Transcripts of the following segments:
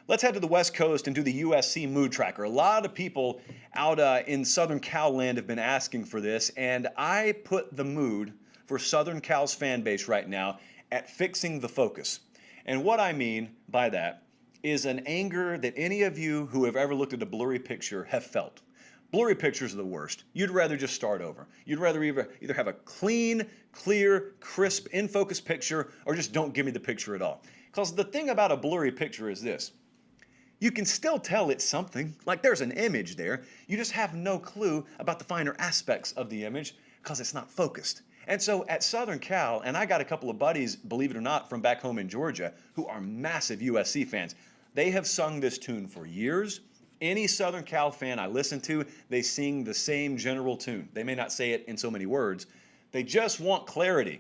Let's head to the West Coast and do the USC mood tracker. A lot of people out in Southern Cal land have been asking for this, and I put the mood for Southern Cal's fan base right now at fixing the focus. And what I mean by that is an anger that any of you who have ever looked at a blurry picture have felt. Blurry pictures are the worst. You'd rather just start over. You'd rather either have a clean, clear, crisp, in-focus picture, or just don't give me the picture at all. Because the thing about a blurry picture is this. You can still tell it's something, like there's an image there. You just have no clue about the finer aspects of the image because it's not focused. And so at Southern Cal, and I got a couple of buddies, believe it or not, from back home in Georgia, who are massive USC fans. They have sung this tune for years. Any Southern Cal fan I listen to, they sing the same general tune. They may not say it in so many words. They just want clarity.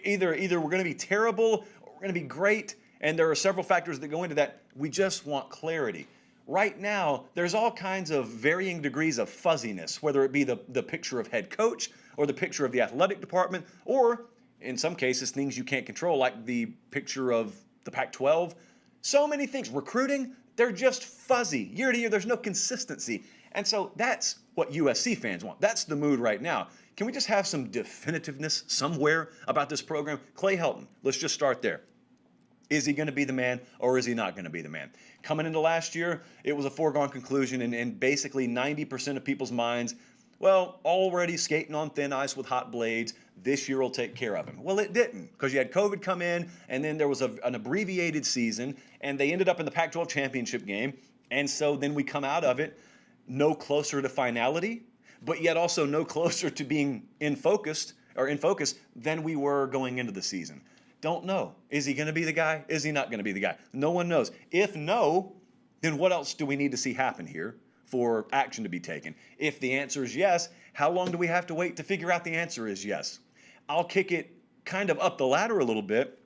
Either we're going to be terrible or we're going to be great. And there are several factors that go into that. We just want clarity. Right now, there's all kinds of varying degrees of fuzziness, whether it be the picture of head coach or the picture of the athletic department, or in some cases, things you can't control, like the picture of the Pac-12. So many things. Recruiting, they're just fuzzy. Year to year, there's no consistency. And so that's what USC fans want. That's the mood right now. Can we just have some definitiveness somewhere about this program? Clay Helton, let's just start there. Is he going to be the man, or is he not going to be the man? Coming into last year, it was a foregone conclusion, and basically 90% of people's minds, well, already skating on thin ice with hot blades, this year will take care of him. Well, it didn't, because you had COVID come in, and then there was an abbreviated season, and they ended up in the Pac-12 championship game, and so then we come out of it no closer to finality, but yet also no closer to being in focus than we were going into the season. Don't know. Is he going to be the guy? Is he not going to be the guy? No one knows. If no, then what else do we need to see happen here for action to be taken? If the answer is yes, how long do we have to wait to figure out the answer is yes? I'll kick it kind of up the ladder a little bit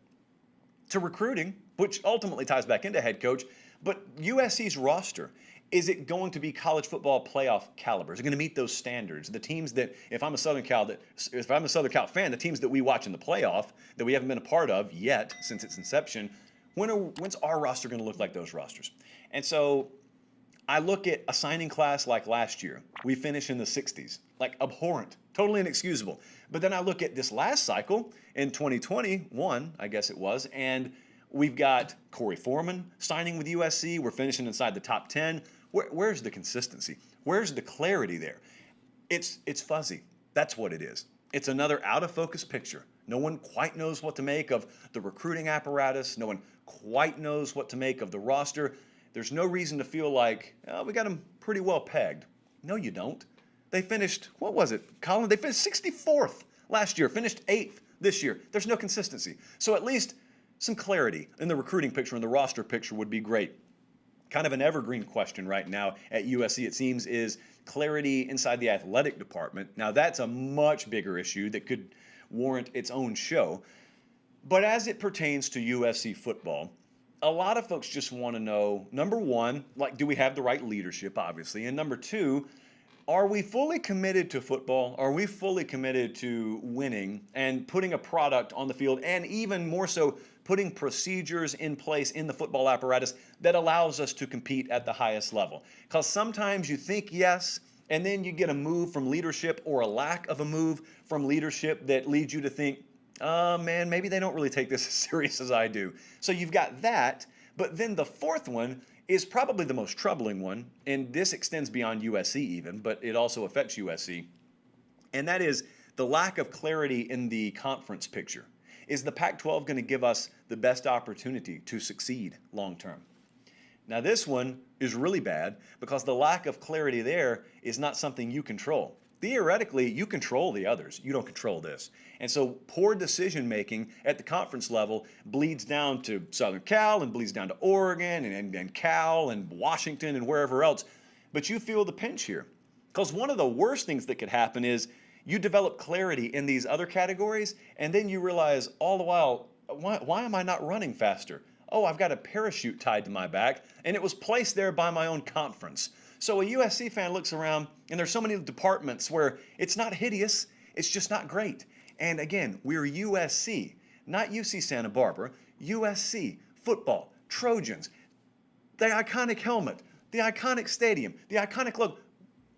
to recruiting, which ultimately ties back into head coach. But USC's roster, is it going to be college football playoff caliber? Is it going to meet those standards? The teams that, if I'm a Southern Cal fan, the teams that we watch in the playoff that we haven't been a part of yet since its inception, when's our roster going to look like those rosters? And so I look at a signing class like last year. We finish in the 60s, like abhorrent, totally inexcusable. But then I look at this last cycle in 2021, I guess it was, and we've got Corey Foreman signing with USC. We're finishing inside the top 10. Where's the consistency? Where's the clarity there? It's fuzzy. That's what it is. It's another out-of-focus picture. No one quite knows what to make of the recruiting apparatus. No one quite knows what to make of the roster. There's no reason to feel like, oh, we got them pretty well pegged. No, you don't. They finished, what was it, Colin? They finished 64th last year, finished 8th this year. There's no consistency. So at least some clarity in the recruiting picture and the roster picture would be great. Kind of an evergreen question right now at USC, it seems, is clarity inside the athletic department. Now, that's a much bigger issue that could warrant its own show. But as it pertains to USC football, a lot of folks just want to know, number one, like, do we have the right leadership, obviously? And number two, are we fully committed to football? Are we fully committed to winning and putting a product on the field, and even more so, putting procedures in place in the football apparatus that allows us to compete at the highest level? Because sometimes you think yes, and then you get a move from leadership or a lack of a move from leadership that leads you to think, oh man, maybe they don't really take this as serious as I do. So you've got that, but then the fourth one is probably the most troubling one, and this extends beyond USC even, but it also affects USC, and that is the lack of clarity in the conference picture. Is the Pac-12 going to give us the best opportunity to succeed long term? Now this one is really bad because the lack of clarity there is not something you control. Theoretically, you control the others. You don't control this. And so poor decision making at the conference level bleeds down to Southern Cal and bleeds down to Oregon and Cal and Washington and wherever else. But you feel the pinch here. Because one of the worst things that could happen is you develop clarity in these other categories, and then you realize all the while, why am I not running faster? Oh, I've got a parachute tied to my back, and it was placed there by my own conference. So a USC fan looks around, and there's so many departments where it's not hideous, it's just not great. And again, we're USC, not UC Santa Barbara, USC, football, Trojans. the iconic helmet, the iconic stadium, the iconic logo.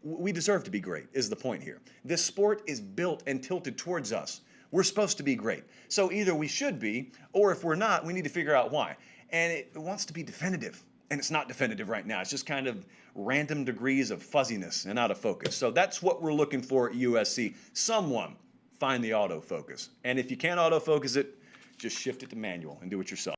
We deserve to be great, is the point here. This sport is built and tilted towards us. We're supposed to be great. So either we should be, or if we're not, we need to figure out why. And it wants to be definitive, and it's not definitive right now. It's just kind of random degrees of fuzziness and out of focus. So that's what we're looking for at USC. Someone find the autofocus. And if you can't autofocus it, just shift it to manual and do it yourself.